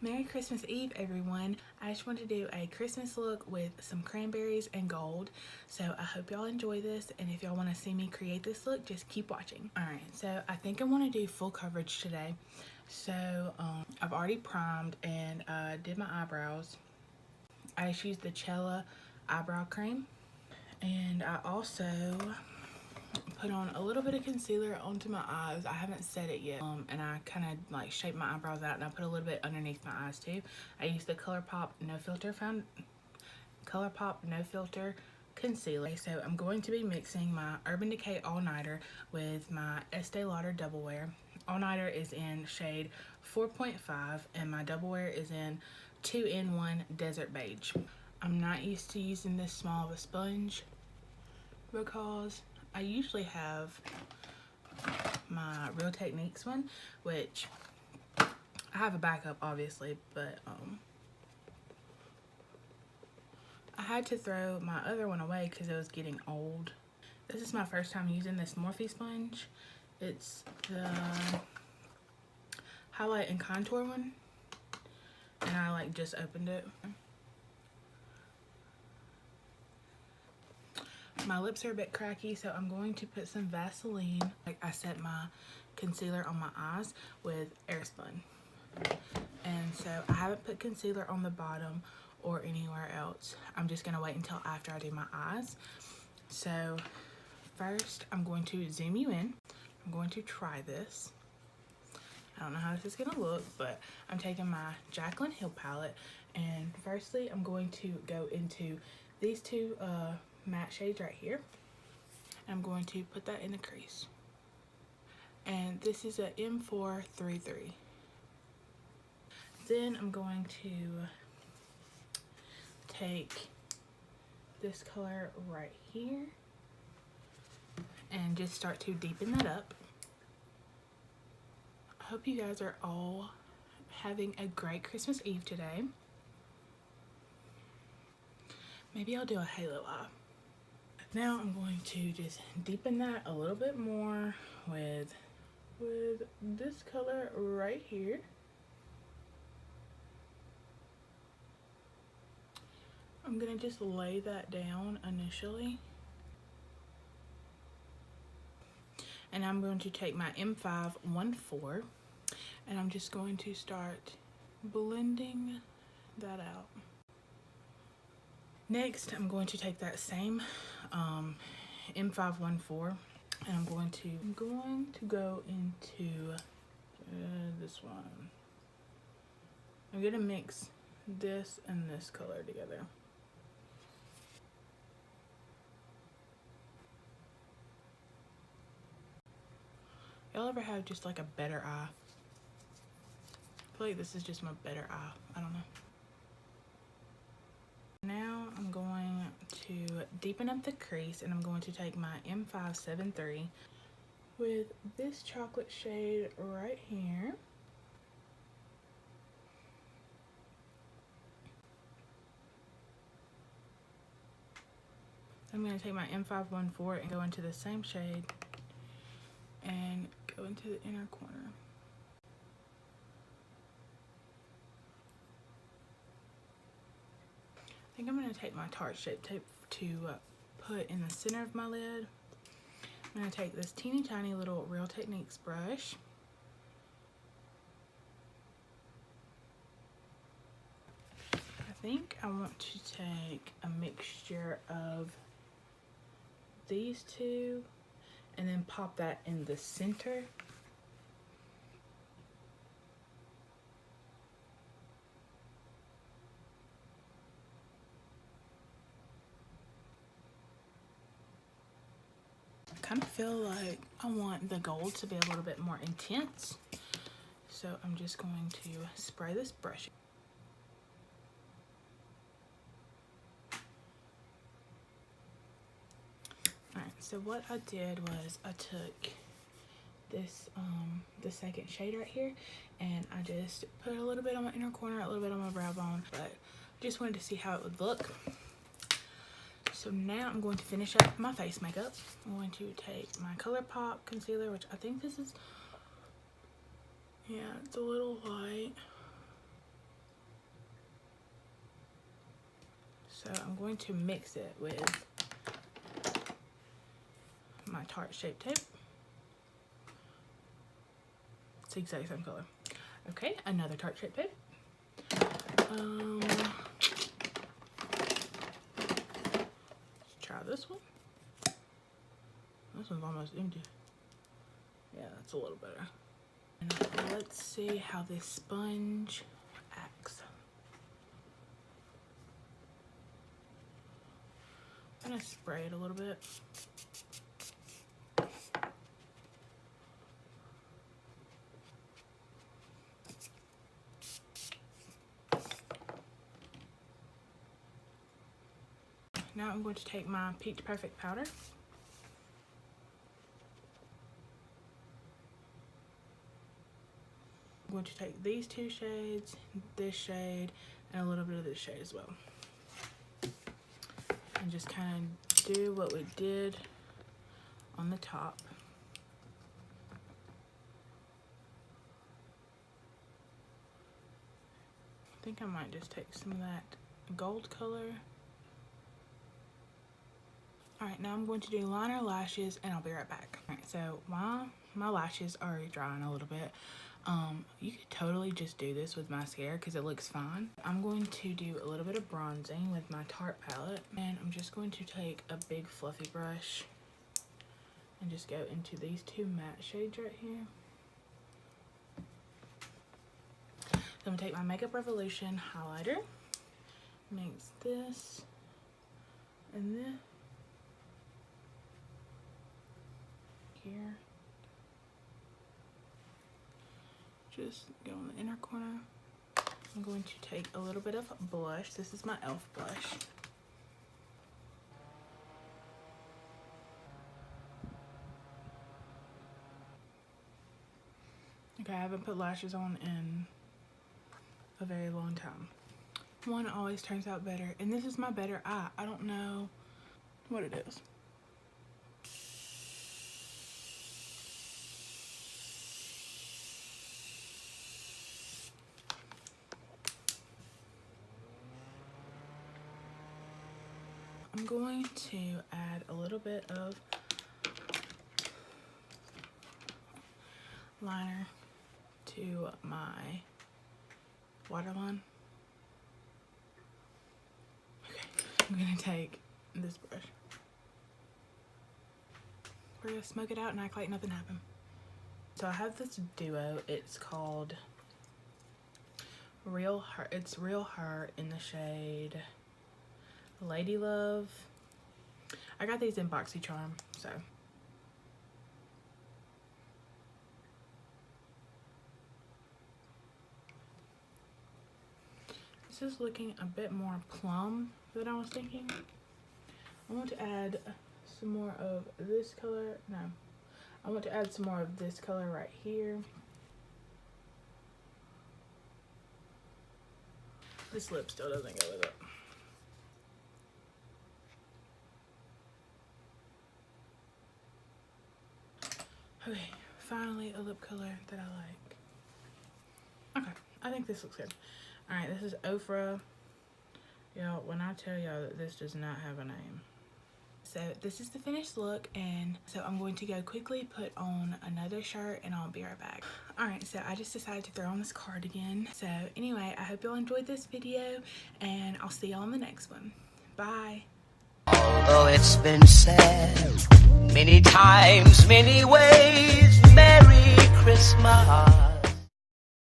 Merry Christmas Eve, everyone. I just want to do a Christmas look with some cranberries and gold. So I hope y'all enjoy this, and if y'all want to see me create this look, just keep watching. Alright, so I think I want to do full coverage today. So I've already primed and did my eyebrows. I just used the Cella eyebrow cream. And I also put on a little bit of concealer onto my eyes. I haven't set it yet. And I kind of like shaped my eyebrows out, and I put a little bit underneath my eyes too. I used the ColourPop No Filter concealer. So I'm going to be mixing my Urban Decay All Nighter with my Estee Lauder Double Wear. All Nighter is in shade 4.5 and my Double Wear is in 2-in-1 Desert Beige. I'm not used to using this small of a sponge because I usually have my Real Techniques one, which I have a backup obviously, but I had to throw my other one away because it was getting old. This is my first time using this Morphe sponge. It's the highlight and contour one, and I like just opened it. My lips are a bit cracky, so I'm going to put some Vaseline. Like I set my concealer on my eyes with Airspun. And so I haven't put concealer on the bottom or anywhere else. I'm just gonna wait until after I do my eyes. So first I'm going to zoom you in. I'm going to try this. I don't know how this is gonna look, but I'm taking my Jaclyn Hill palette, and firstly I'm going to go into these two matte shades right here. I'm going to put that in the crease, and this is a M433. Then I'm going to take this color right here and just start to deepen that up. I hope you guys are all having a great Christmas Eve today. Maybe I'll do a halo eye. Now I'm going to just deepen that a little bit more with this color right here. I'm gonna just lay that down initially. And I'm going to take my M514 and I'm just going to start blending that out. Next, I'm going to take that same M514 and I'm going to go into this one. I'm gonna mix this and this color together. Y'all ever have just like a better eye? I feel like this is just my better eye. I don't know. Now I'm going to deepen up the crease, and I'm going to take my M573 with this chocolate shade right here. I'm going to take my M514 and go into the same shade and go into the inner corner. I think I'm going to take my Tarte Shape Tape to put in the center of my lid. I'm going to take this teeny tiny little Real Techniques brush. I think I want to take a mixture of these two and then pop that in the center. I kind of feel like I want the gold to be a little bit more intense, so I'm just going to spray this brush. Alright, so what I did was I took this the second shade right here, and I just put a little bit on my inner corner, a little bit on my brow bone, but just wanted to see how it would look. So now I'm going to finish up my face makeup. I'm going to take my ColourPop concealer, which I think this is, yeah, it's a little light. So I'm going to mix it with my Tarte Shape Tape. It's the exact same color. Okay, another Tarte Shape Tape. Let's try this one. This one's almost empty. Yeah, that's a little better. And let's see how this sponge acts. I'm gonna spray it a little bit. Now I'm going to take my Peach Perfect powder. I'm going to take these two shades, this shade, and a little bit of this shade as well. And just kind of do what we did on the top. I think I might just take some of that gold color. Alright, now I'm going to do liner, lashes, and I'll be right back. Alright, so while my lashes are already drying a little bit, you could totally just do this with mascara because it looks fine. I'm going to do a little bit of bronzing with my Tarte palette, and I'm just going to take a big fluffy brush and just go into these two matte shades right here. So I'm going to take my Makeup Revolution highlighter, mix this and this here. Just go in the inner corner. I'm going to take a little bit of blush. This is my e.l.f. blush. Okay, I haven't put lashes on in a very long time. One always turns out better, and this is my better eye. I don't know what it is. I'm going to add a little bit of liner to my waterline. Okay, I'm gonna take this brush. We're gonna smoke it out and act like nothing happened. So I have this duo. It's called Real Her. It's Real Her in the shade Lady Love. I got these in BoxyCharm, so. This is looking a bit more plum than I was thinking. I want to add some more of this color. No, I want to add some more of this color right here. This lip still doesn't go with it. Okay, finally a lip color that I like. Okay, I think this looks good. Alright, this is Ofra. Y'all, when I tell y'all that this does not have a name. So this is the finished look, and so I'm going to go quickly put on another shirt and I'll be right back. Alright, so I just decided to throw on this cardigan. So anyway, I hope y'all enjoyed this video, and I'll see y'all in the next one. Bye. Although it's been said many times, many ways, Merry Christmas.